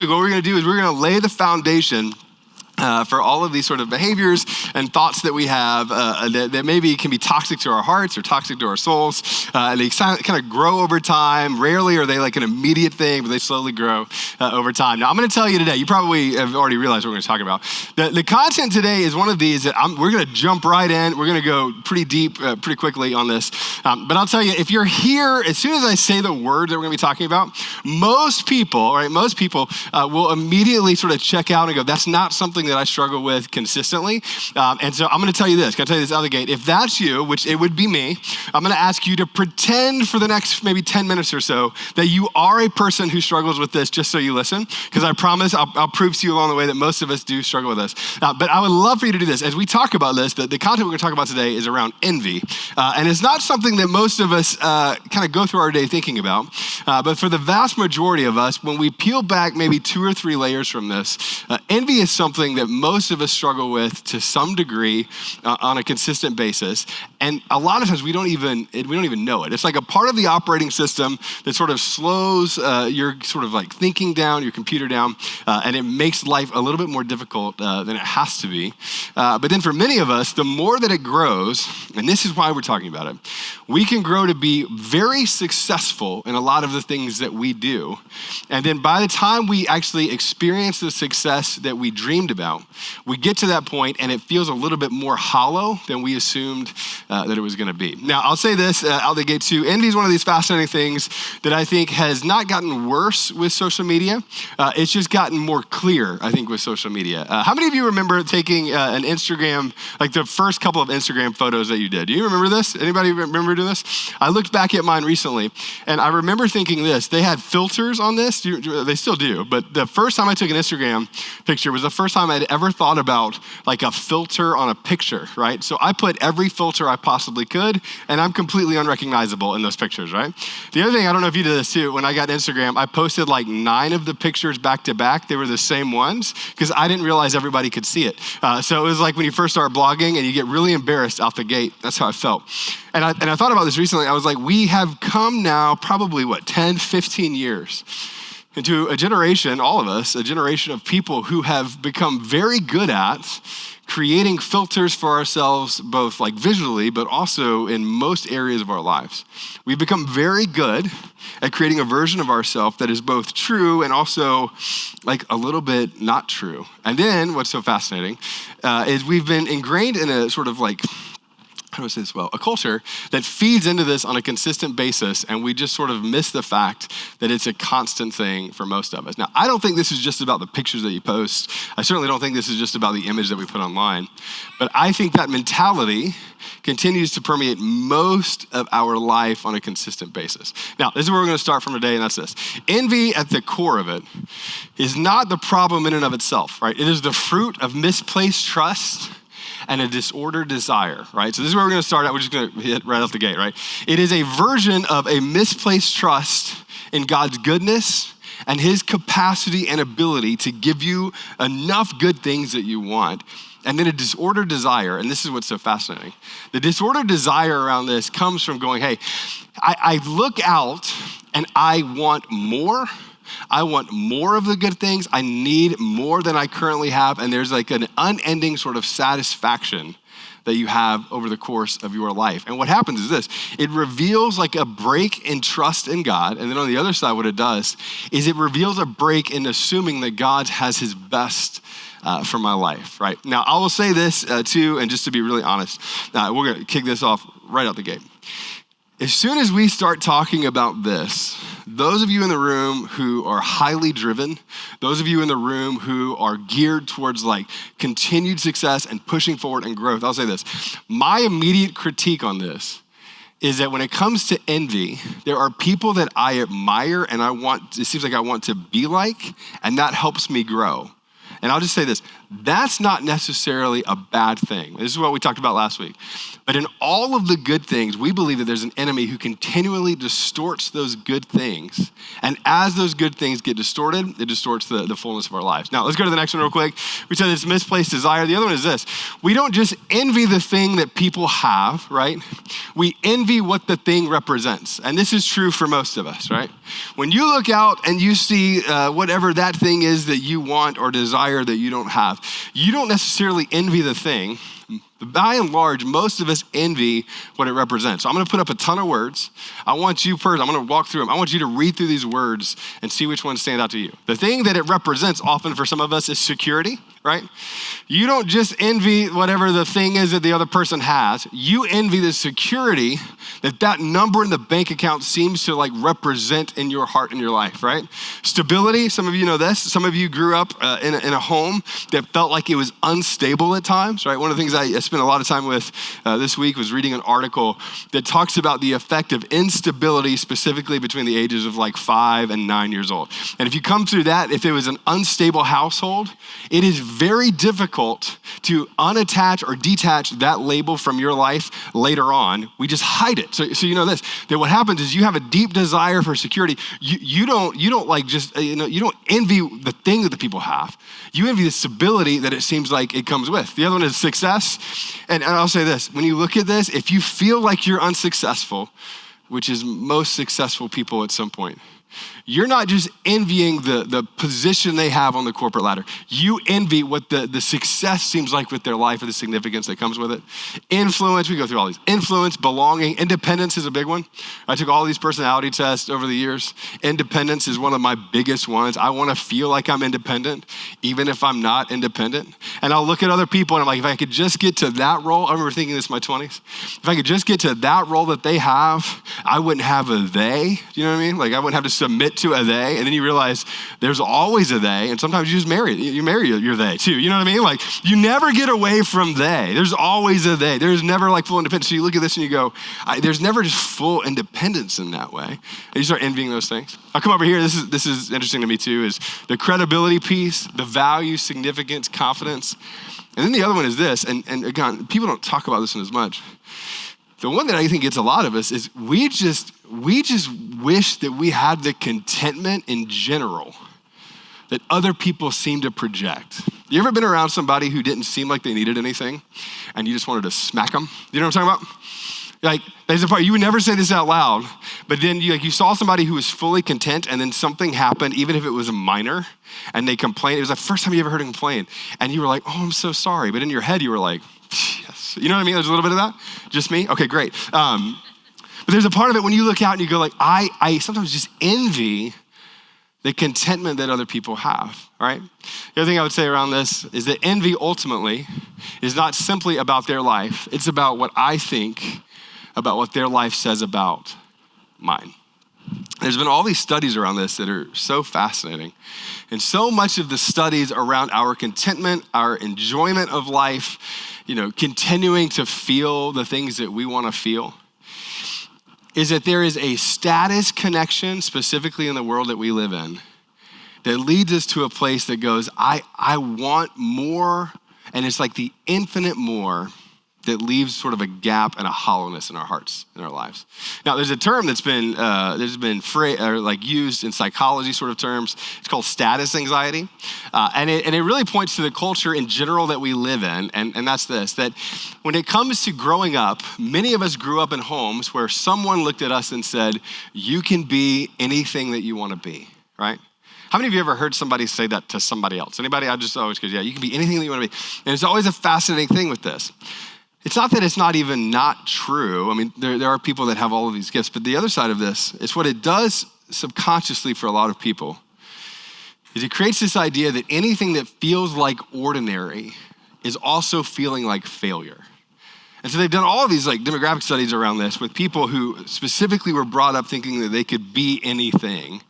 What we're going to do is we're going to lay the foundation for all of these sort of behaviors and thoughts that we have that maybe can be toxic to our hearts or toxic to our souls. And they kind of grow over time. Rarely are they like an immediate thing, but they slowly grow over time. Now, I'm going to tell you today, you probably have already realized what we're going to talk about. The content today is one of these that we're going to jump right in. We're going to go pretty deep, pretty quickly on this. But I'll tell you, if you're here, as soon as I say the word that we're going to be talking about, most people will immediately sort of check out and go, that's not something that I struggle with consistently. And so I'm going to tell you this. Can I tell you this out of the gate? If that's you, which it would be me, I'm going to ask you to pretend for the next maybe 10 minutes or so that you are a person who struggles with this just so you listen. Because I promise I'll prove to you along the way that most of us do struggle with this. But I would love for you to do this. As we talk about this, the content we're going to talk about today is around envy. And it's not something that most of us kind of go through our day thinking about. But for the vast majority of us, when we peel back maybe 2 or 3 layers from this, envy is something that most of us struggle with to some degree on a consistent basis. And a lot of times we don't even know it. It's like a part of the operating system that sort of slows your sort of like thinking down, your computer down, and it makes life a little bit more difficult than it has to be. But then for many of us, the more that it grows, and this is why we're talking about it, we can grow to be very successful in a lot of the things that we do. And then by the time we actually experience the success that we dreamed about, we get to that point and it feels a little bit more hollow than we assumed that it was going to be. Now, I'll say this out the gate too. Envy is one of these fascinating things that I think has not gotten worse with social media. It's just gotten more clear, I think, with social media. How many of you remember taking an Instagram, like the first couple of Instagram photos that you did? Do you remember this? Anybody remember doing this? I looked back at mine recently and I remember thinking this. They had filters on this. They still do. But the first time I took an Instagram picture was the first time I'd ever thought about like a filter on a picture, right? So I put every filter I possibly could, and I'm completely unrecognizable in those pictures, right? The other thing, I don't know if you did this too, when I got Instagram, I posted like 9 of the pictures back to back. They were the same ones because I didn't realize everybody could see it. So it was like when you first start blogging and you get really embarrassed out the gate. That's how I felt. And I thought about this recently. I was like, we have come now probably 10, 15 years into a generation, all of us, a generation of people who have become very good at creating filters for ourselves, both like visually, but also in most areas of our lives. We've become very good at creating a version of ourselves that is both true and also like a little bit not true. And then what's so fascinating is we've been ingrained in a sort of like, how do I say this well? A culture that feeds into this on a consistent basis, and we just sort of miss the fact that it's a constant thing for most of us. Now, I don't think this is just about the pictures that you post. I certainly don't think this is just about the image that we put online. But I think that mentality continues to permeate most of our life on a consistent basis. Now, this is where we're going to start from today, and that's this. Envy at the core of it is not the problem in and of itself, right? It is the fruit of misplaced trust and a disordered desire, right? So this is where we're going to start out. We're just going to hit right out the gate, right? It is a version of a misplaced trust in God's goodness and his capacity and ability to give you enough good things that you want. And then a disordered desire, and this is what's so fascinating. The disordered desire around this comes from going, hey, I look out and I want more. I want more of the good things. I need more than I currently have. And there's like an unending sort of satisfaction that you have over the course of your life. And what happens is this, it reveals like a break in trust in God. And then on the other side, what it does is it reveals a break in assuming that God has his best for my life, right? Now, I will say this too, and just to be really honest, we're gonna kick this off right out the gate. As soon as we start talking about this, those of you in the room who are highly driven, those of you in the room who are geared towards like continued success and pushing forward and growth, I'll say this. My immediate critique on this is that when it comes to envy, there are people that I admire and it seems like I want to be like, and that helps me grow. And I'll just say this, that's not necessarily a bad thing. This is what we talked about last week. But in all of the good things, we believe that there's an enemy who continually distorts those good things. And as those good things get distorted, it distorts the fullness of our lives. Now, let's go to the next one real quick. We said it's misplaced desire. The other one is this. We don't just envy the thing that people have, right? We envy what the thing represents. And this is true for most of us, right? When you look out and you see whatever that thing is that you want or desire that you don't have, you don't necessarily envy the thing. By and large, most of us envy what it represents. So I'm going to put up a ton of words. I want you first, I'm going to walk through them. I want you to read through these words and see which ones stand out to you. The thing that it represents often for some of us is security, right? You don't just envy whatever the thing is that the other person has. You envy the security that number in the bank account seems to like represent in your heart and your life, right? Stability, some of you know this. Some of you grew up in a home that felt like it was unstable at times, right? One of the things I spent a lot of time with this week was reading an article that talks about the effect of instability specifically between the ages of like 5 and 9 years old. And if you come through that, if it was an unstable household, it is very difficult to unattach or detach that label from your life later on. We just hide it. So you know this, that what happens is you have a deep desire for security. You don't like just, you don't envy the thing that the people have. You envy the stability that it seems like it comes with. The other one is success. And I'll say this, when you look at this, if you feel like you're unsuccessful, which is most successful people at some point, you're not just envying the position they have on the corporate ladder. You envy what the success seems like with their life and the significance that comes with it. Influence, we go through all these. Influence, belonging, independence is a big one. I took all these personality tests over the years. Independence is one of my biggest ones. I want to feel like I'm independent, even if I'm not independent. And I'll look at other people and I'm like, if I could just get to that role, I remember thinking this in my 20s. If I could just get to that role that they have, I wouldn't have a they. Do you know what I mean? Like I wouldn't have to submit to a they, and then you realize there's always a they, and sometimes you just marry your they too. You know what I mean? Like you never get away from they. There's always a they. There's never like full independence. So you look at this and you go, there's never just full independence in that way. And you start envying those things. I'll come over here. This is interesting to me too, is the credibility piece, the value, significance, confidence. And then the other one is this, and again, people don't talk about this one as much. The one that I think gets a lot of us is we just wish that we had the contentment in general that other people seem to project. You ever been around somebody who didn't seem like they needed anything and you just wanted to smack them? You know what I'm talking about? Like, there's a part, you would never say this out loud, but then you saw somebody who was fully content and then something happened, even if it was a minor, and they complained. It was the first time you ever heard them complain. And you were like, oh, I'm so sorry. But in your head, you were like, yes. You know what I mean? There's a little bit of that. Just me? Okay, great. But there's a part of it when you look out and you go like, I sometimes just envy the contentment that other people have, right? The other thing I would say around this is that envy ultimately is not simply about their life. It's about what I think about what their life says about mine. There's been all these studies around this that are so fascinating. And so much of the studies around our contentment, our enjoyment of life, continuing to feel the things that we want to feel, is that there is a status connection, specifically in the world that we live in, that leads us to a place that goes, I want more, and it's like the infinite more that leaves sort of a gap and a hollowness in our hearts, in our lives. Now, there's a term that's been used in psychology sort of terms. It's called status anxiety, and it really points to the culture in general that we live in, and that's this: that when it comes to growing up, many of us grew up in homes where someone looked at us and said, "You can be anything that you want to be," right? How many of you ever heard somebody say that to somebody else? Anybody? I just always go, yeah, you can be anything that you want to be. And it's always a fascinating thing with this. It's not that it's not even not true. I mean, there are people that have all of these gifts, but the other side of this is what it does subconsciously for a lot of people is it creates this idea that anything that feels like ordinary is also feeling like failure. And so they've done all of these like demographic studies around this with people who specifically were brought up thinking that they could be anything.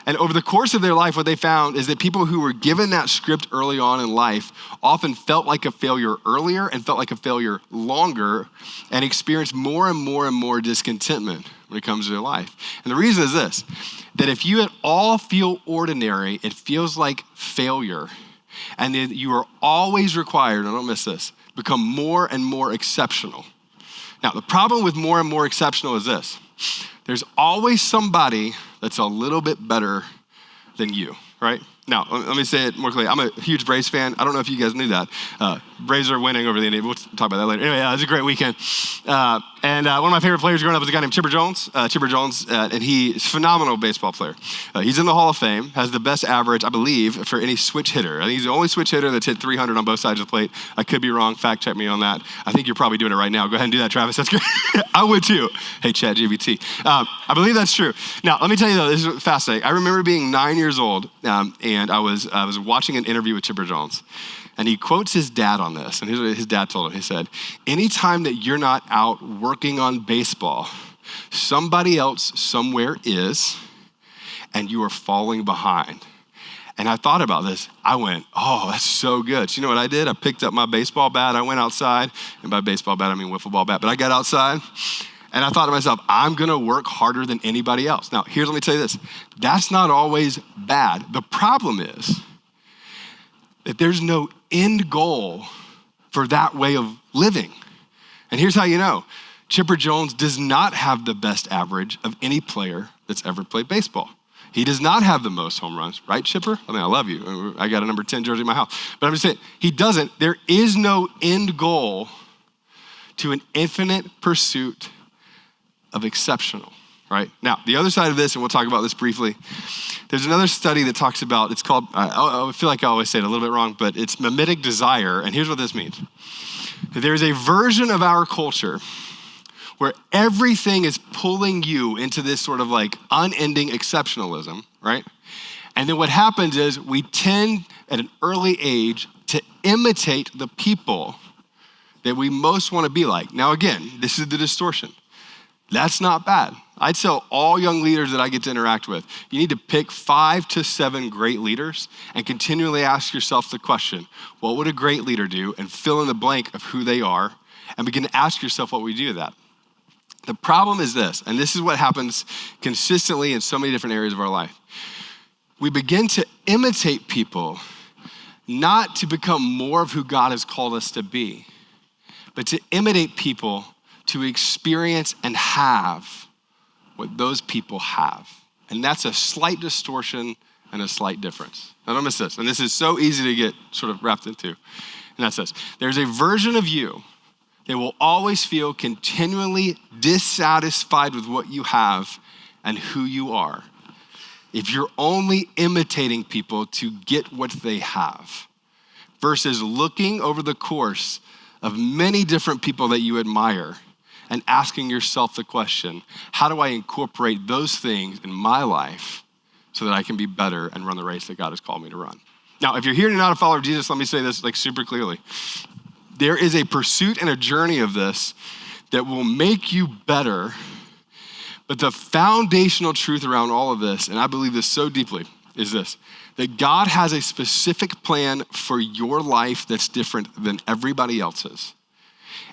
And over the course of their life, what they found is that people who were given that script early on in life often felt like a failure earlier and felt like a failure longer and experienced more and more and more discontentment when it comes to their life. And the reason is this, that if you at all feel ordinary, it feels like failure. And then you are always required, and don't miss this, become more and more exceptional. Now, the problem with more and more exceptional is this. There's always somebody that's a little bit better than you, right? Now, let me say it more clearly. I'm a huge Braves fan. I don't know if you guys knew that. Braves are winning over the Indians. We'll talk about that later. Anyway, it was a great weekend. And one of my favorite players growing up was a guy named Chipper Jones. And he's a phenomenal baseball player. He's in the Hall of Fame, has the best average, I believe, for any switch hitter. I think he's the only switch hitter that's hit 300 on both sides of the plate. I could be wrong. Fact check me on that. I think you're probably doing it right now. Go ahead and do that, Travis. That's great. I would too. Hey, ChatGPT. I believe that's true. Now, let me tell you though, this is fascinating. I remember being 9 years old, and I was watching an interview with Chipper Jones, and he quotes his dad on this. And here's what his dad told him. He said, anytime that you're not out working on baseball, somebody else somewhere is, and you are falling behind. And I thought about this. I went, oh, that's so good. So you know what I did? I picked up my baseball bat. I went outside. And by baseball bat, I mean wiffle ball bat. But I got outside, and I thought to myself, I'm going to work harder than anybody else. Now, let me tell you this. That's not always bad. The problem is that there's no end goal for that way of living. And here's how you know. Chipper Jones does not have the best average of any player that's ever played baseball. He does not have the most home runs, right, Chipper? I mean, I love you. I got a number 10 jersey in my house. But I'm just saying, he doesn't. There is no end goal to an infinite pursuit of exceptional, right? Now, the other side of this, and we'll talk about this briefly, there's another study that talks about, it's called, I feel like I always say it a little bit wrong, but it's mimetic desire, and here's what this means. There's a version of our culture where everything is pulling you into this sort of like unending exceptionalism, right? And then what happens is we tend at an early age to imitate the people that we most want to be like. Now again, this is the distortion. That's not bad. I'd tell all young leaders that I get to interact with, you need to pick 5 to 7 great leaders and continually ask yourself the question, what would a great leader do? And fill in the blank of who they are and begin to ask yourself what we do with that. The problem is this, and this is what happens consistently in so many different areas of our life. We begin to imitate people, not to become more of who God has called us to be, but to imitate people to experience and have what those people have. And that's a slight distortion and a slight difference. Now don't miss this. And this is so easy to get sort of wrapped into. And that's this. There's a version of you that will always feel continually dissatisfied with what you have and who you are if you're only imitating people to get what they have versus looking over the course of many different people that you admire and asking yourself the question, how do I incorporate those things in my life so that I can be better and run the race that God has called me to run? Now, if you're here and you're not a follower of Jesus, let me say this like super clearly. There is a pursuit and a journey of this that will make you better. But the foundational truth around all of this, and I believe this so deeply, is this, that God has a specific plan for your life that's different than everybody else's.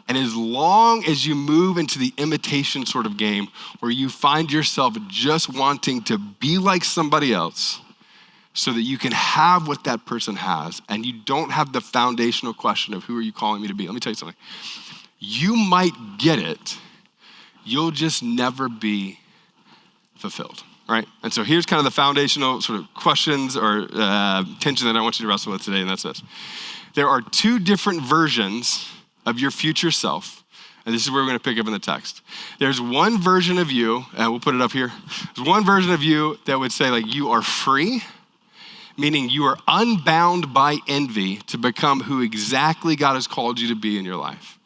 And as long as you move into the imitation sort of game where you find yourself just wanting to be like somebody else so that you can have what that person has and you don't have the foundational question of who are you calling me to be. Let me tell you something. You might get it. You'll just never be fulfilled, right? And so here's kind of the foundational sort of questions or tension that I want you to wrestle with today, and that's this. There are 2 different versions of your future self. And this is where we're going to pick up in the text. There's one version of you, and we'll put it up here. There's one version of you that would say like you are free, meaning you are unbound by envy to become who exactly God has called you to be in your life.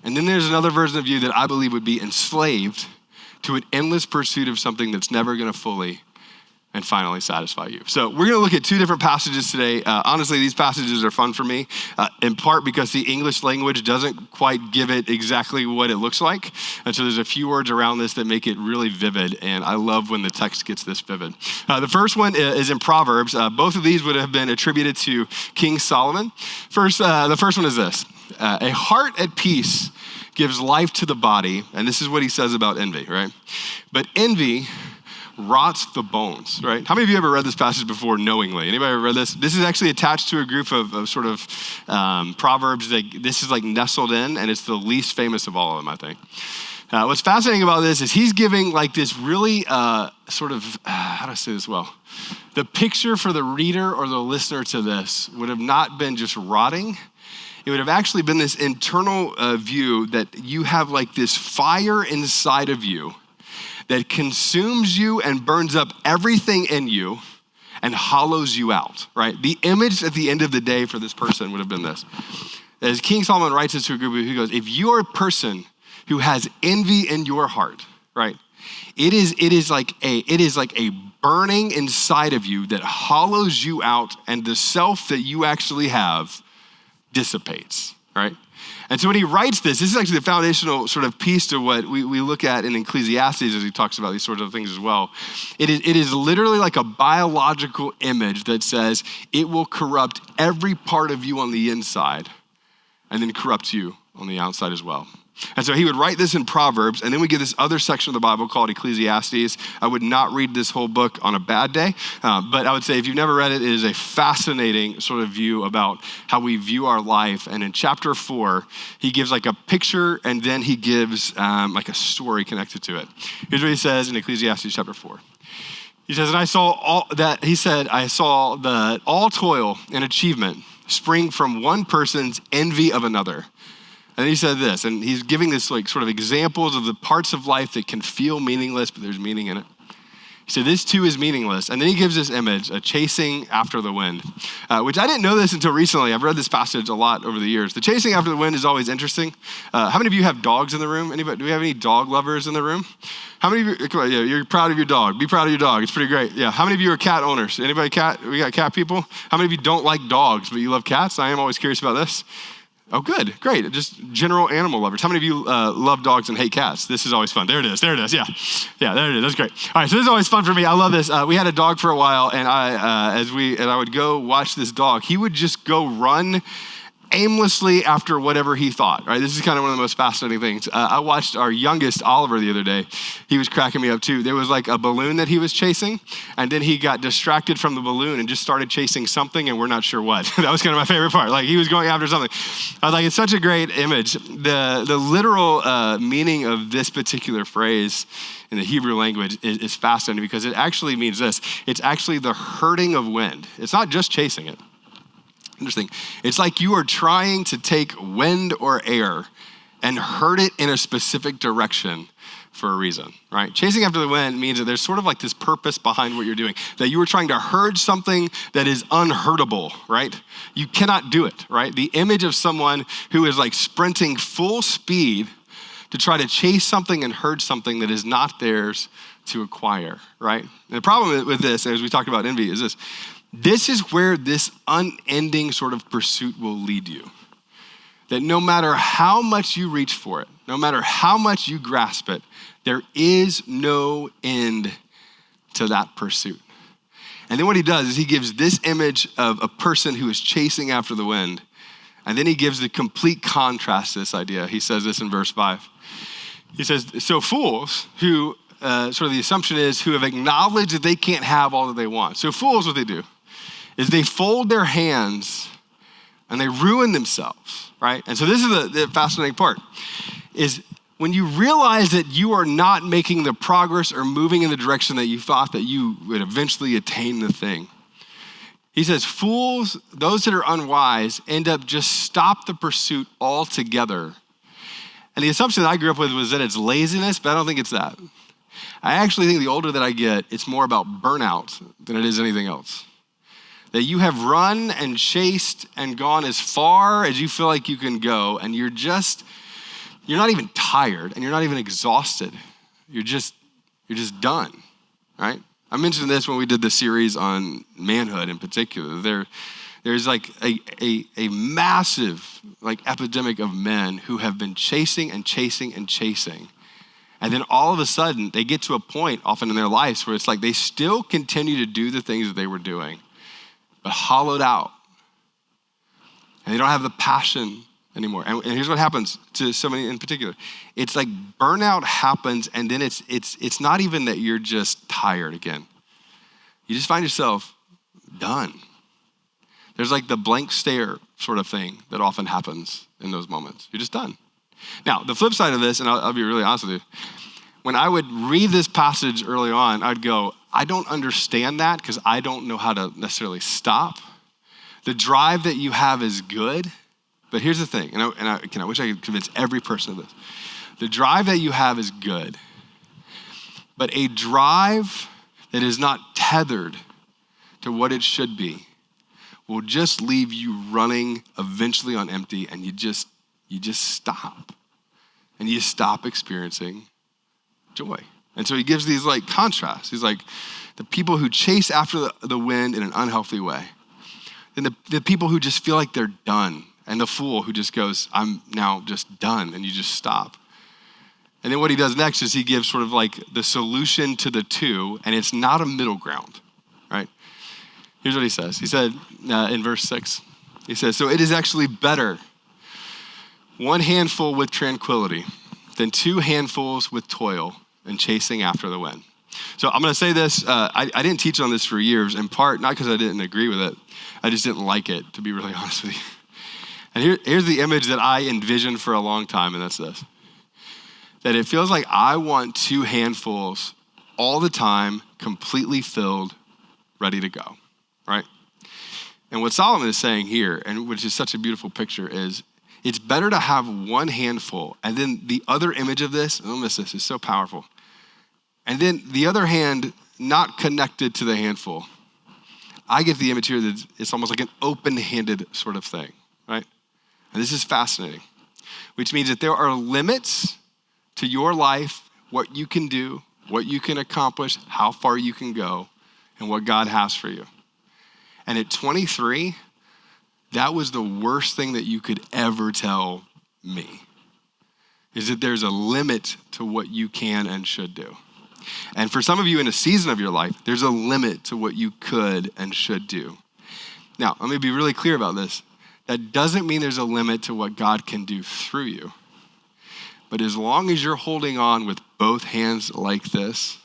And then there's another version of you that I believe would be enslaved to an endless pursuit of something that's never going to fully and finally satisfy you. So we're gonna look at 2 different passages today. Honestly, these passages are fun for me, in part because the English language doesn't quite give it exactly what it looks like. And so there's a few words around this that make it really vivid, and I love when the text gets this vivid. The first one is in Proverbs. Both of these would have been attributed to King Solomon. The first one is this. A heart at peace gives life to the body, and this is what he says about envy, right? But envy rots the bones, right? How many of you ever read this passage before knowingly? Anybody ever read this? This is actually attached to a group of sort of Proverbs that this is like nestled in, and it's the least famous of all of them, I think. What's fascinating about this is he's giving like this really how do I say this well? The picture for the reader or the listener to this would have not been just rotting. It would have actually been this internal view that you have like this fire inside of you that consumes you and burns up everything in you and hollows you out, right? The image at the end of the day for this person would have been this. As King Solomon writes this to a group, he goes, if you are a person who has envy in your heart, right? It is like a burning inside of you that hollows you out, and the self that you actually have dissipates, right? And so when he writes this is actually the foundational sort of piece to what we look at in Ecclesiastes as he talks about these sorts of things as well. It is literally like a biological image that says it will corrupt every part of you on the inside and then corrupt you on the outside as well. And so he would write this in Proverbs, and then we get this other section of the Bible called Ecclesiastes. I would not read this whole book on a bad day, but I would say if you've never read it, it is a fascinating sort of view about how we view our life. And in chapter 4, he gives like a picture, and then he gives like a story connected to it. Here's what he says in Ecclesiastes chapter 4. He says, and I saw all toil and achievement spring from one person's envy of another. And he said this, and he's giving this like sort of examples of the parts of life that can feel meaningless, but there's meaning in it. He said, this too is meaningless. And then he gives this image, a chasing after the wind, which I didn't know this until recently. I've read this passage a lot over the years. The chasing after the wind is always interesting. How many of you have dogs in the room? Anybody? Do we have any dog lovers in the room? How many of you, come on, yeah, you're proud of your dog. Be proud of your dog. It's pretty great. Yeah. How many of you are cat owners? Anybody cat? We got cat people? How many of you don't like dogs, but you love cats? I am always curious about this. Oh, good, great. Just general animal lovers. How many of you love dogs and hate cats? This is always fun. There it is. Yeah, there it is. That's great. All right, so this is always fun for me. I love this. We had a dog for a while, and I would go watch this dog. He would just go run aimlessly after whatever he thought, right? This is kind of one of the most fascinating things. I watched our youngest, Oliver, the other day. He was cracking me up too. There was like a balloon that he was chasing, and then he got distracted from the balloon and just started chasing something, and we're not sure what. That was kind of my favorite part. Like he was going after something. I was like, it's such a great image. The literal meaning of this particular phrase in the Hebrew language is fascinating because it actually means this. It's actually the herding of wind. It's not just chasing it. Interesting. It's like you are trying to take wind or air and herd it in a specific direction for a reason, right? Chasing after the wind means that there's sort of like this purpose behind what you're doing, that you are trying to herd something that is unherdable, right? You cannot do it, right? The image of someone who is like sprinting full speed to try to chase something and herd something that is not theirs to acquire, right? And the problem with this, as we talked about envy, is this. This is where this unending sort of pursuit will lead you. That no matter how much you reach for it, no matter how much you grasp it, there is no end to that pursuit. And then what he does is he gives this image of a person who is chasing after the wind. And then he gives the complete contrast to this idea. He says this in verse 5. He says, so fools who, sort of the assumption is, who have acknowledged that they can't have all that they want. So fools, what they do is they fold their hands and they ruin themselves, right? And so this is the fascinating part, is when you realize that you are not making the progress or moving in the direction that you thought that you would eventually attain the thing. He says, fools, those that are unwise, end up just stop the pursuit altogether. And the assumption that I grew up with was that it's laziness, but I don't think it's that. I actually think the older that I get, it's more about burnout than it is anything else. That you have run and chased and gone as far as you feel like you can go, and you're not even tired and you're not even exhausted. You're just done, right? I mentioned this when we did the series on manhood in particular. There's like a massive like epidemic of men who have been chasing and chasing and chasing. And then all of a sudden they get to a point often in their lives where it's like they still continue to do the things that they were doing, but hollowed out. And they don't have the passion anymore. And here's what happens to so many in particular. It's like burnout happens, and then it's not even that you're just tired again. You just find yourself done. There's like the blank stare sort of thing that often happens in those moments. You're just done. Now, the flip side of this, and I'll be really honest with you, when I would read this passage early on, I'd go, I don't understand that because I don't know how to necessarily stop. The drive that you have is good, but here's the thing, and I wish I could convince every person of this. The drive that you have is good, but a drive that is not tethered to what it should be will just leave you running eventually on empty, and you just stop, and you stop experiencing joy. And so he gives these like contrasts. He's like, the people who chase after the wind in an unhealthy way, and the people who just feel like they're done, and the fool who just goes, I'm now just done, and you just stop. And then what he does next is he gives sort of like the solution to the two, and it's not a middle ground, right? Here's what he says. He said in verse 6, he says, so it is actually better one handful with tranquility than two handfuls with toil and chasing after the wind. So I'm going to say this. I didn't teach on this for years, in part, not because I didn't agree with it. I just didn't like it, to be really honest with you. And here's the image that I envisioned for a long time, and that's this. That it feels like I want two handfuls all the time, completely filled, ready to go, right? And what Solomon is saying here, and which is such a beautiful picture, is it's better to have one handful, and then the other image of this, don't miss this, is so powerful. And then the other hand, not connected to the handful. I get the image here that it's almost like an open-handed sort of thing, right? And this is fascinating, which means that there are limits to your life, what you can do, what you can accomplish, how far you can go, and what God has for you. And at 23, that was the worst thing that you could ever tell me, is that there's a limit to what you can and should do. And for some of you in a season of your life, there's a limit to what you could and should do. Now, let me be really clear about this. That doesn't mean there's a limit to what God can do through you. But as long as you're holding on with both hands like this,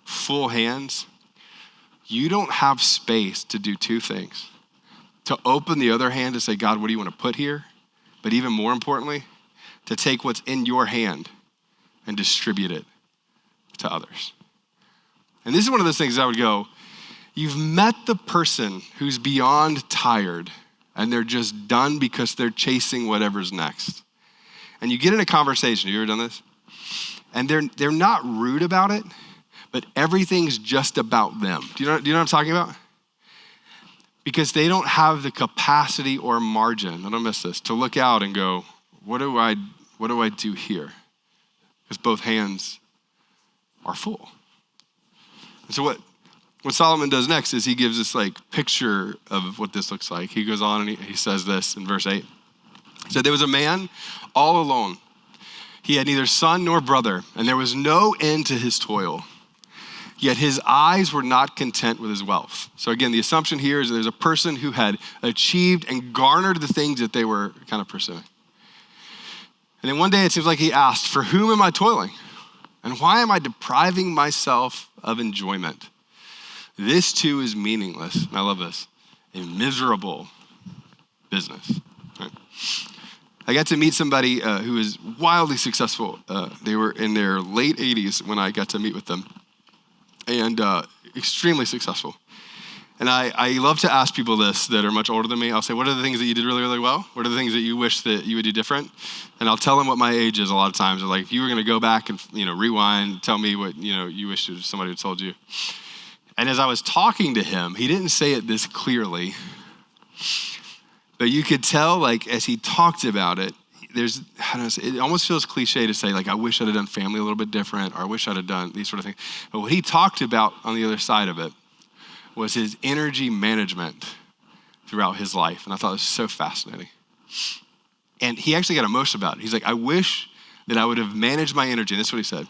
full hands, you don't have space to do two things. To open the other hand to say, God, what do you want to put here? But even more importantly, to take what's in your hand and distribute it to others. And this is one of those things I would go, you've met the person who's beyond tired and they're just done because they're chasing whatever's next. And you get in a conversation, you ever done this? And they're not rude about it, but everything's just about them. Do you know what I'm talking about? Because they don't have the capacity or margin, I don't miss this, to look out and go, what do I do here? Because both hands are full. And so what Solomon does next is he gives this like picture of what this looks like. He goes on and he says this in verse 8. He said, there was a man all alone. He had neither son nor brother, and there was no end to his toil. Yet his eyes were not content with his wealth. So again, the assumption here is that there's a person who had achieved and garnered the things that they were kind of pursuing. And then one day it seems like he asked, for whom am I toiling? And why am I depriving myself of enjoyment? This too is meaningless. And I love this. A miserable business. Right? I got to meet somebody who is wildly successful. They were in their late 80s when I got to meet with them. And extremely successful. And I love to ask people this that are much older than me. I'll say, what are the things that you did really, really well? What are the things that you wish that you would do different? And I'll tell them what my age is a lot of times. Like, if you were going to go back and rewind, tell me what you wish somebody had told you. And as I was talking to him, he didn't say it this clearly, but you could tell, like, as he talked about it, it almost feels cliche to say, like, I wish I'd have done family a little bit different, or I wish I'd have done these sort of things. But what he talked about on the other side of it was his energy management throughout his life. And I thought it was so fascinating. And he actually got emotional about it. He's like, I wish that I would have managed my energy. And this is what he said.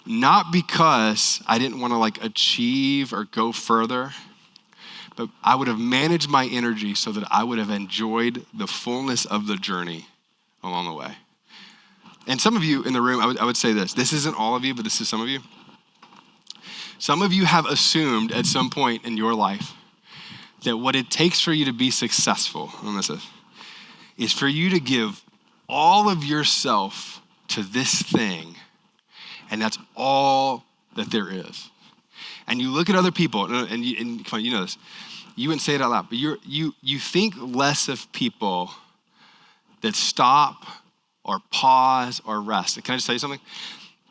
Not because I didn't want to like achieve or go further, but I would have managed my energy so that I would have enjoyed the fullness of the journey along the way. And some of you in the room, I would say this. This isn't all of you, but this is some of you. Some of you have assumed at some point in your life that what it takes for you to be successful, is for you to give all of yourself to this thing, and that's all that there is. And you look at other people, and come on, you know this. You wouldn't say it out loud, but you think less of people that stop or pause or rest. Can I just tell you something?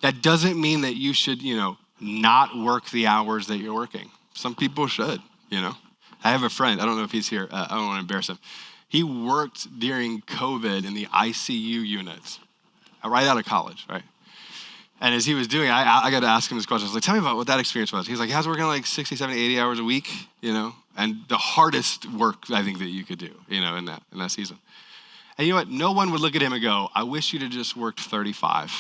That doesn't mean that you should, not work the hours that you're working. Some people should, I have a friend, I don't know if he's here, I don't want to embarrass him. He worked during COVID in the ICU units, right out of college, right? And as he was doing it, I got to ask him this question. I was like, tell me about what that experience was. He's like, I was working like 60, 70, 80 hours a week, and the hardest work I think that you could do, in that season. And you know what? No one would look at him and go, I wish you'd have just worked 35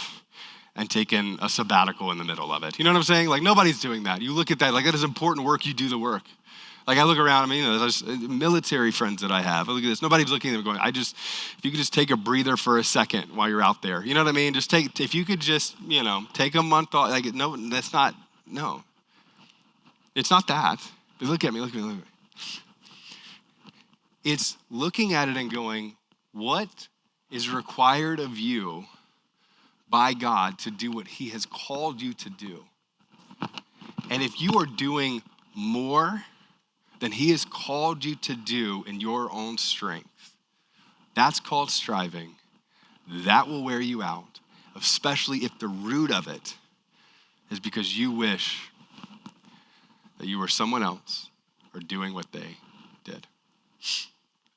and taken a sabbatical in the middle of it. You know what I'm saying? Like, nobody's doing that. You look at that, like, that is important work, you do the work. Like, I look around, there's military friends that I have. I look at this, nobody's looking at them going, if you could just take a breather for a second while you're out there. You know what I mean? If you could just, take a month off, like, no, it's not that. But look at me. It's looking at it and going, what is required of you by God to do what he has called you to do? And if you are doing more than he has called you to do in your own strength, that's called striving. That will wear you out, especially if the root of it is because you wish that you were someone else or doing what they did.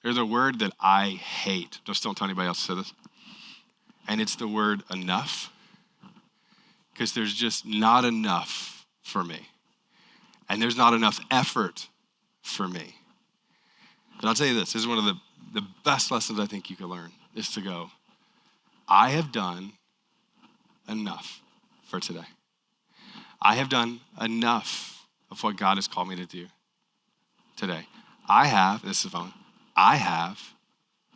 There's a word that I hate. Just don't tell anybody else to say this. And it's the word enough. Because there's just not enough for me. And there's not enough effort for me. But I'll tell you this is one of the best lessons I think you could learn is to go, I have done enough for today. I have done enough of what God has called me to do today. This is fun. I have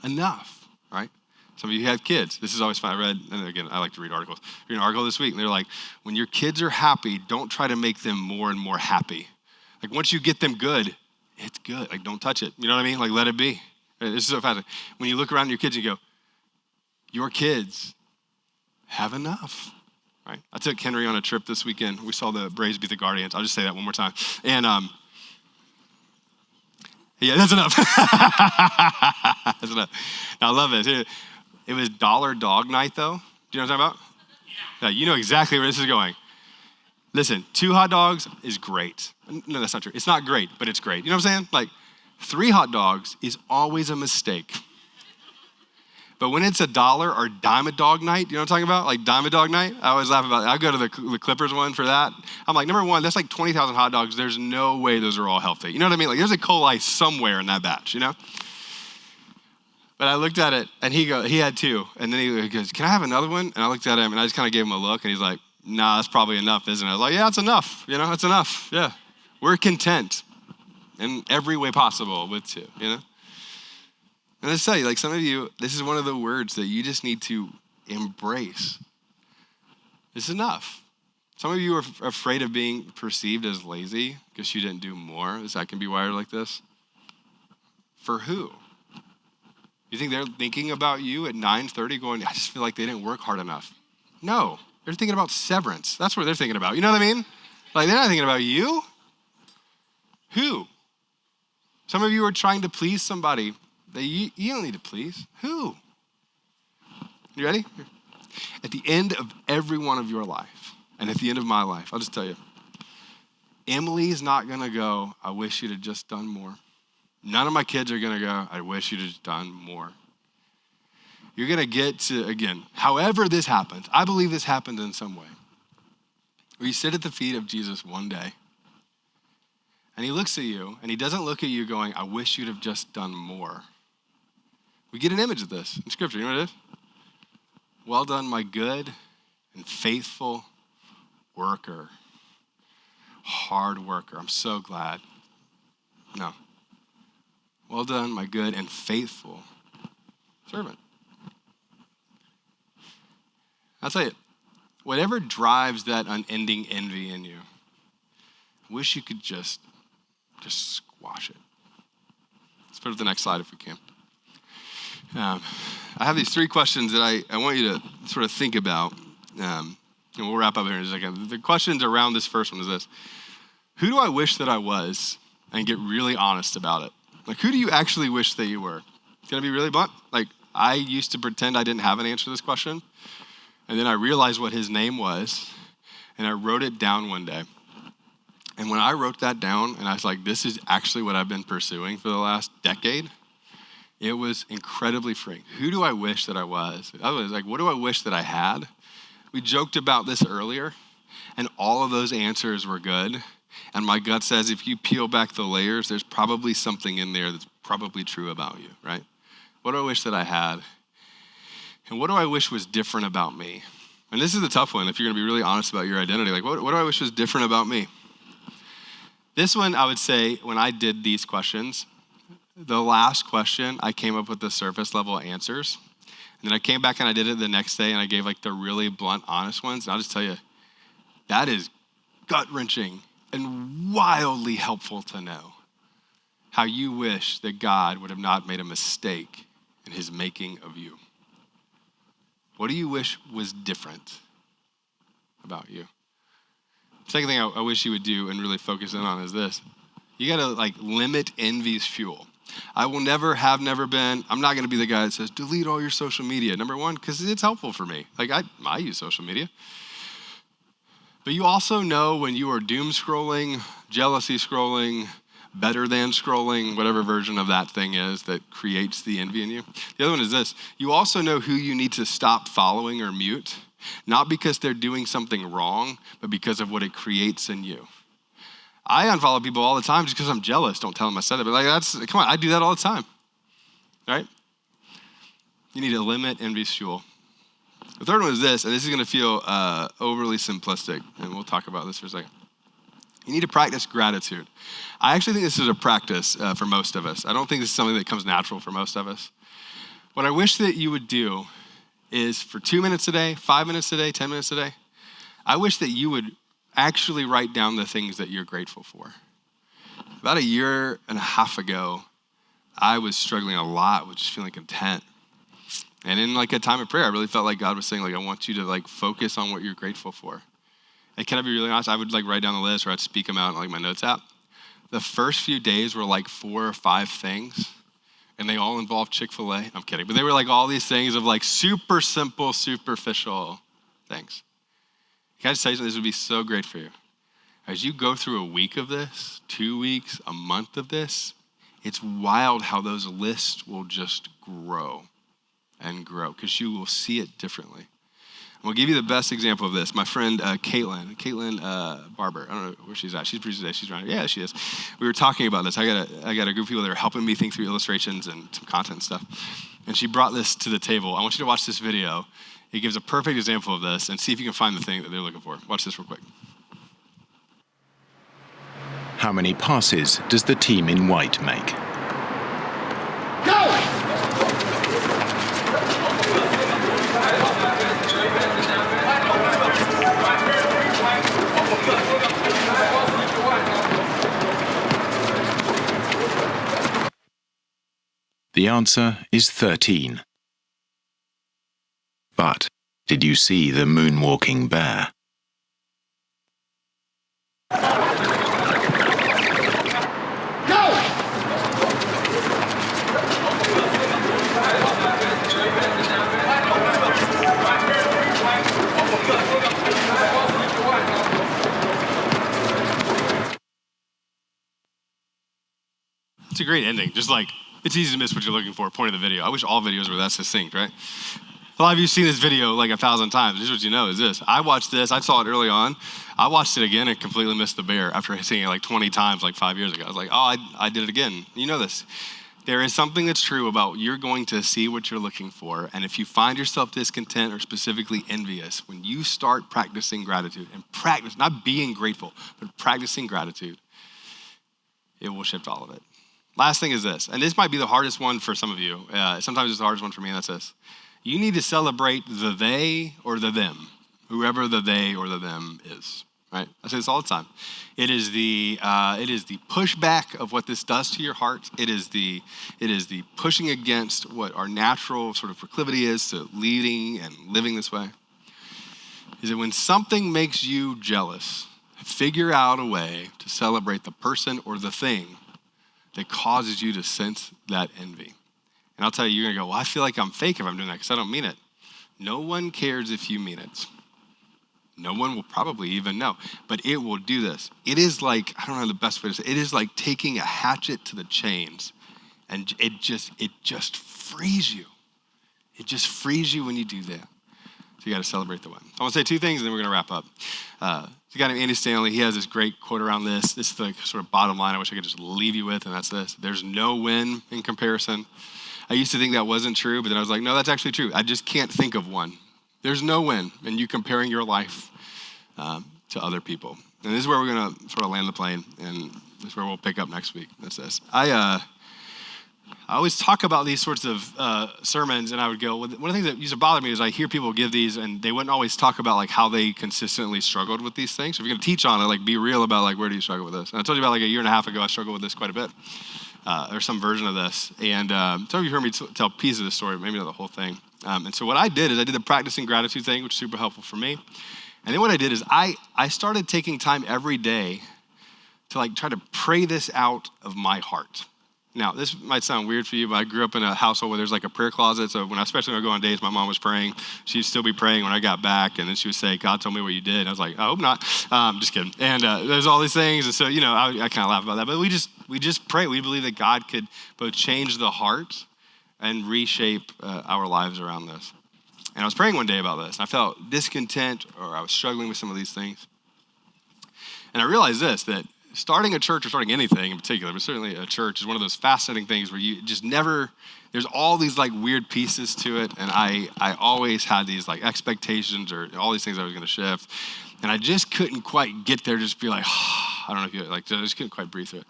enough, right? Some of you have kids. This is always fun. I like to read articles. I read an article this week, and they're like, when your kids are happy, don't try to make them more and more happy. Like, once you get them good, it's good. Like, don't touch it. You know what I mean? Like, let it be. This is so fascinating. When you look around your kids, you go, your kids have enough, right? I took Henry on a trip this weekend. We saw the Braves beat the Guardians. I'll just say that one more time. And, yeah, that's enough. That's enough. I love it. It was Dollar Dog Night, though. Do you know what I'm talking about? Yeah, you know exactly where this is going. Listen, 2 hot dogs is great. No, that's not true. It's not great, but it's great. You know what I'm saying? Like, 3 hot dogs is always a mistake. But when it's $1 or dime a dog night, you know what I'm talking about? Like dime a dog night, I always laugh about it. I go to the Clippers one for that. I'm like, number one, that's like 20,000 hot dogs. There's no way those are all healthy. You know what I mean? Like there's a coli somewhere in that batch, But I looked at it, and he had 2. And then he goes, can I have another one? And I looked at him, and I just kind of gave him a look, and he's like, nah, that's probably enough, isn't it? I was like, yeah, it's enough. It's enough. Yeah. We're content in every way possible with 2, And I just tell you, like some of you, this is one of the words that you just need to embrace. It's enough. Some of you are afraid of being perceived as lazy because you didn't do more. That can be wired like this. For who? You think they're thinking about you at 9:30 going, I just feel like they didn't work hard enough? No, they're thinking about severance. That's what they're thinking about. You know what I mean? Like they're not thinking about you. Who? Some of you are trying to please somebody that you don't need to please. Who? You ready? At the end of every one of your life, and at the end of my life, I'll just tell you, Emily's not going to go, I wish you'd have just done more. None of my kids are going to go, I wish you'd have done more. You're going to get to, again, however this happens, I believe this happened in some way, where you sit at the feet of Jesus one day, and he looks at you, and he doesn't look at you going, I wish you'd have just done more. We get an image of this in Scripture. You know what it is? Well done, my good and faithful worker. Hard worker. I'm so glad. No. Well done, my good and faithful servant. I'll tell you, whatever drives that unending envy in you, I wish you could just squash it. Let's put up the next slide if we can. Um, I have these three questions that I want you to sort of think about. And we'll wrap up here in a second. The questions around this first one is this. Who do I wish that I was? And get really honest about it. Like, who do you actually wish that you were? Gonna be really blunt? Like, I used to pretend I didn't have an answer to this question. And then I realized what his name was. And I wrote it down one day. And when I wrote that down, and I was like, this is actually what I've been pursuing for the last decade, it was incredibly freeing. Who do I wish that I was? I was like, what do I wish that I had? We joked about this earlier, and all of those answers were good. And my gut says if you peel back the layers, there's probably something in there that's probably true about you, right? What do I wish that I had? And what do I wish was different about me? And this is the tough one if you're going to be really honest about your identity. Like, what do I wish was different about me? This one, I would say, when I did these questions, the last question, I came up with the surface level answers. And then I came back and I did it the next day and I gave like the really blunt, honest ones. And I'll just tell you, that is gut-wrenching and wildly helpful to know how you wish that God would have not made a mistake in his making of you. What do you wish was different about you? Second thing I wish you would do and really focus in on is this. You gotta like limit envy's fuel. I will never have never been, I'm not gonna be the guy that says, delete all your social media. Number one, because it's helpful for me. Like I use social media. But you also know when you are doom scrolling, jealousy scrolling, better than scrolling, whatever version of that thing is that creates the envy in you. The other one is this. You also know who you need to stop following or mute, not because they're doing something wrong, but because of what it creates in you. I unfollow people all the time just because I'm jealous. Don't tell them I said it, but come on, I do that all the time, right? You need to limit envy's fuel. The third one is this, and this is going to feel overly simplistic, and we'll talk about this for a second. You need to practice gratitude. I actually think this is a practice for most of us. I don't think this is something that comes natural for most of us. What I wish that you would do is for 2 minutes a day, 5 minutes a day, 10 minutes a day, I wish that you would actually write down the things that you're grateful for. About a year and a half ago, I was struggling a lot with just feeling content. And in like a time of prayer, I really felt like God was saying, like, I want you to like focus on what you're grateful for. And can I be really honest? I would like write down the list or I'd speak them out in like my notes app. The first few days were like 4 or 5 things. And they all involved Chick-fil-A. I'm kidding. But they were like all these things of like super simple, superficial things. Can I just tell you something? This would be so great for you. As you go through a week of this, 2 weeks, a month of this, it's wild how those lists will just grow and grow because you will see it differently. We'll give you the best example of this. My friend Caitlin Barber. I don't know where she's at. She's pretty today. She's around here. Yeah, she is. We were talking about this. I got a group of people that are helping me think through illustrations and some content and stuff. And she brought this to the table. I want you to watch this video. It gives a perfect example of this and see if you can find the thing that they're looking for. Watch this real quick. How many passes does the team in white make? Go! The answer is 13. But did you see the moonwalking bear? It's a great ending. Just like, it's easy to miss what you're looking for, point of the video. I wish all videos were that succinct, right? A lot of you have seen this video like 1,000 times. This is what you know is this. I watched this. I saw it early on. I watched it again and completely missed the bear after seeing it like 20 times like 5 years ago. I was like, oh, I did it again. You know this. There is something that's true about you're going to see what you're looking for. And if you find yourself discontent or specifically envious, when you start practicing gratitude and practice, not being grateful, but practicing gratitude, it will shift all of it. Last thing is this, and this might be the hardest one for some of you. Sometimes it's the hardest one for me, and that's this. You need to celebrate the they or the them, whoever the they or the them is, right? I say this all the time. It is the pushback of what this does to your heart. It is the pushing against what our natural sort of proclivity is to leading and living this way. Is that when something makes you jealous, figure out a way to celebrate the person or the thing that causes you to sense that envy. And I'll tell you, you're gonna go, well, I feel like I'm fake if I'm doing that because I don't mean it. No one cares if you mean it. No one will probably even know, but it will do this. It is like, I don't know the best way to say it, is like taking a hatchet to the chains, and it just frees you. It just frees you when you do that. So you got to celebrate the win. I want to say two things, and then we're going to wrap up. There's a guy named Andy Stanley. He has this great quote around this. This is the sort of bottom line I wish I could just leave you with, and that's this. There's no win in comparison. I used to think that wasn't true, but then I was like, no, that's actually true. I just can't think of one. There's no win in you comparing your life to other people. And this is where we're going to sort of land the plane, and this is where we'll pick up next week. That's this. I always talk about these sorts of sermons, and I would go, well, one of the things that used to bother me is I hear people give these, and they wouldn't always talk about like how they consistently struggled with these things. So if you're going to teach on it, like be real about like where do you struggle with this. And I told you about like a year and a half ago, I struggled with this quite a bit, or some version of this. And some of you heard me tell pieces of the story, maybe not the whole thing. And so what I did is I did the practicing gratitude thing, which is super helpful for me. And then what I did is I started taking time every day to like try to pray this out of my heart. Now, this might sound weird for you, but I grew up in a household where there's like a prayer closet. So especially when I go on dates, my mom was praying. She'd still be praying when I got back. And then she would say, God told me what you did. And I was like, I hope not. Just kidding. And there's all these things. And so, I kind of laugh about that. But we just pray. We believe that God could both change the heart and reshape our lives around this. And I was praying one day about this. And I felt discontent, or I was struggling with some of these things. And I realized this, that starting a church or starting anything in particular, but certainly a church is one of those fascinating things where you just never, there's all these like weird pieces to it. And I always had these like expectations or all these things I was going to shift. And I just couldn't quite get there, just be like, I don't know if you like, I just couldn't quite breathe through it.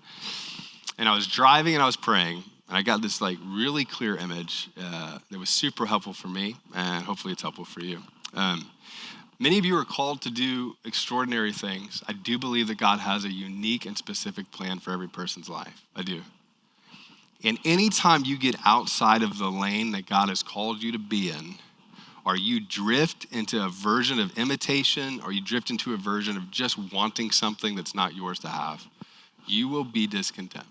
And I was driving and I was praying. And I got this like really clear image that was super helpful for me. And hopefully it's helpful for you. Many of you are called to do extraordinary things. I do believe that God has a unique and specific plan for every person's life. I do. And anytime you get outside of the lane that God has called you to be in, or you drift into a version of imitation, or you drift into a version of just wanting something that's not yours to have, you will be discontent.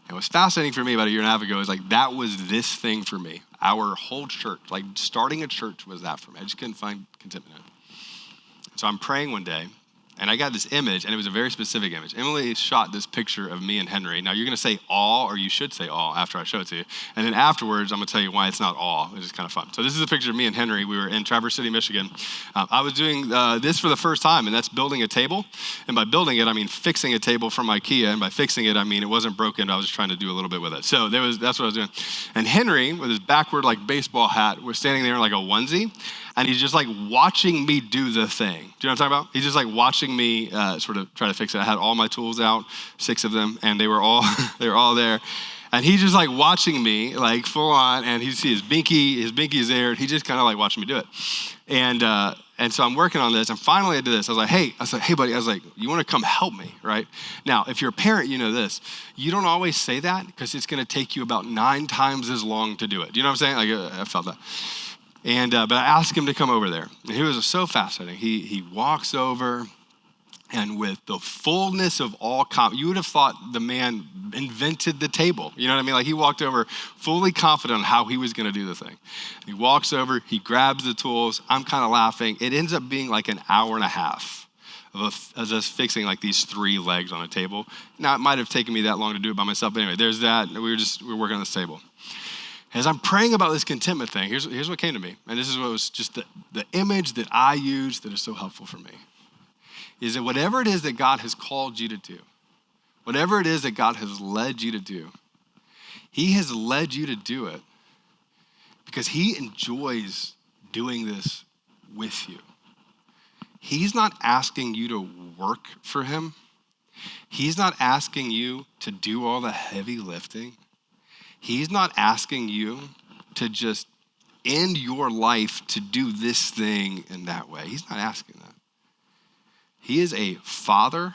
And what's fascinating for me about a year and a half ago is like that was this thing for me. Our whole church, like starting a church was that for me. I just couldn't find contentment in it. So I'm praying one day, and I got this image, and it was a very specific image. Emily shot this picture of me and Henry. Now, you're going to say all, or you should say all after I show it to you. And then afterwards, I'm going to tell you why it's not all, which is kind of fun. So this is a picture of me and Henry. We were in Traverse City, Michigan. I was doing this for the first time, and that's building a table. And by building it, I mean fixing a table from IKEA. And by fixing it, I mean it wasn't broken. I was just trying to do a little bit with it. So that's what I was doing. And Henry, with his backward like baseball hat, was standing there in like a onesie. And he's just like watching me do the thing. Do you know what I'm talking about? He's just like watching me sort of try to fix it. I had all my tools out, 6 of them, and they were all there. And he's just like watching me like full on, and he see his binky is there. And he just kind of like watching me do it. And so I'm working on this, and finally I did this. I was like, hey buddy, you want to come help me, right? Now, if you're a parent, you know this. You don't always say that because it's going to take you about 9 times as long to do it. Do you know what I'm saying? Like I felt that. And but I asked him to come over there. And he was so fascinating. He walks over, and with the fullness of all you would have thought the man invented the table. You know what I mean? Like he walked over fully confident on how he was going to do the thing. He walks over, he grabs the tools. I'm kind of laughing. It ends up being like an hour and a half of us fixing like these 3 legs on a table. Now, it might have taken me that long to do it by myself. But anyway, there's that. We were working on this table. As I'm praying about this contentment thing, here's what came to me. And this is what was just the image that I use that is so helpful for me. Is that whatever it is that God has called you to do, whatever it is that God has led you to do, he has led you to do it because he enjoys doing this with you. He's not asking you to work for him. He's not asking you to do all the heavy lifting. He's not asking you to just end your life to do this thing in that way. He's not asking that. He is a father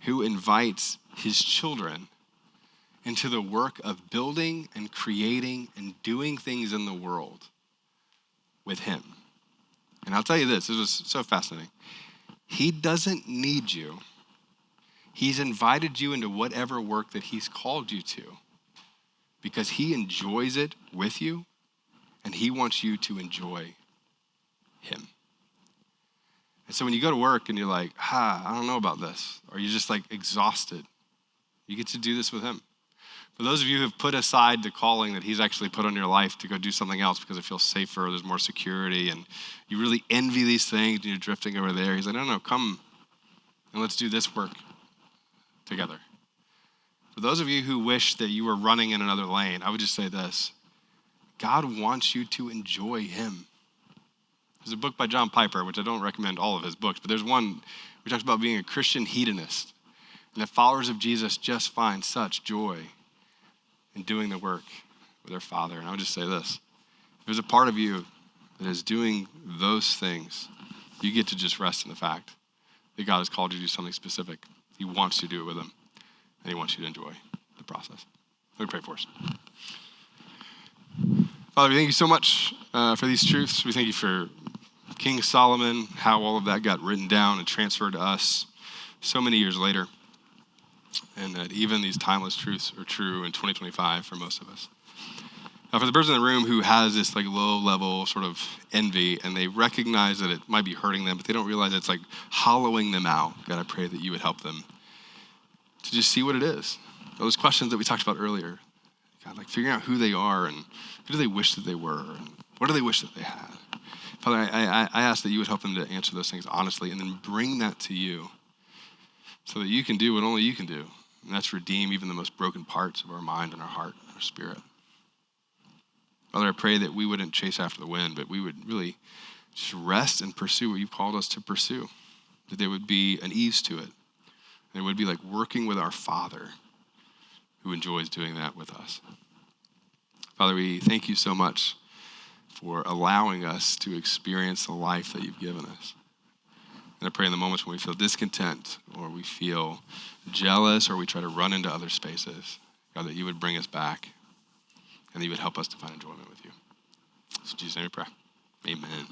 who invites his children into the work of building and creating and doing things in the world with him. And I'll tell you this was so fascinating. He doesn't need you. He's invited you into whatever work that he's called you to because he enjoys it with you and he wants you to enjoy him. And so when you go to work and you're like, I don't know about this, or you're just like exhausted, you get to do this with him. For those of you who have put aside the calling that he's actually put on your life to go do something else because it feels safer, there's more security, and you really envy these things and you're drifting over there, he's like, no, come and let's do this work together. For those of you who wish that you were running in another lane, I would just say this. God wants you to enjoy him. There's a book by John Piper, which I don't recommend all of his books, but there's one which talks about being a Christian hedonist and that followers of Jesus just find such joy in doing the work with their Father. And I would just say this. If there's a part of you that is doing those things, you get to just rest in the fact that God has called you to do something specific. He wants you to do it with him, and he wants you to enjoy the process. Let me pray for us. Father, we thank you so much for these truths. We thank you for King Solomon, how all of that got written down and transferred to us so many years later, and that even these timeless truths are true in 2025 for most of us. Now, for the person in the room who has this like low-level sort of envy, and they recognize that it might be hurting them, but they don't realize it's like hollowing them out, God, I pray that you would help them to just see what it is. Those questions that we talked about earlier, God, like figuring out who they are and who do they wish that they were, and what do they wish that they had. Father, I ask that you would help them to answer those things honestly and then bring that to you so that you can do what only you can do, and that's redeem even the most broken parts of our mind and our heart and our spirit. Father, I pray that we wouldn't chase after the wind, but we would really just rest and pursue what you've called us to pursue, that there would be an ease to it. There would be like working with our Father who enjoys doing that with us. Father, we thank you so much for allowing us to experience the life that you've given us. And I pray in the moments when we feel discontent or we feel jealous or we try to run into other spaces, God, that you would bring us back and that you would help us to find enjoyment with you. So in Jesus' name we pray. Amen.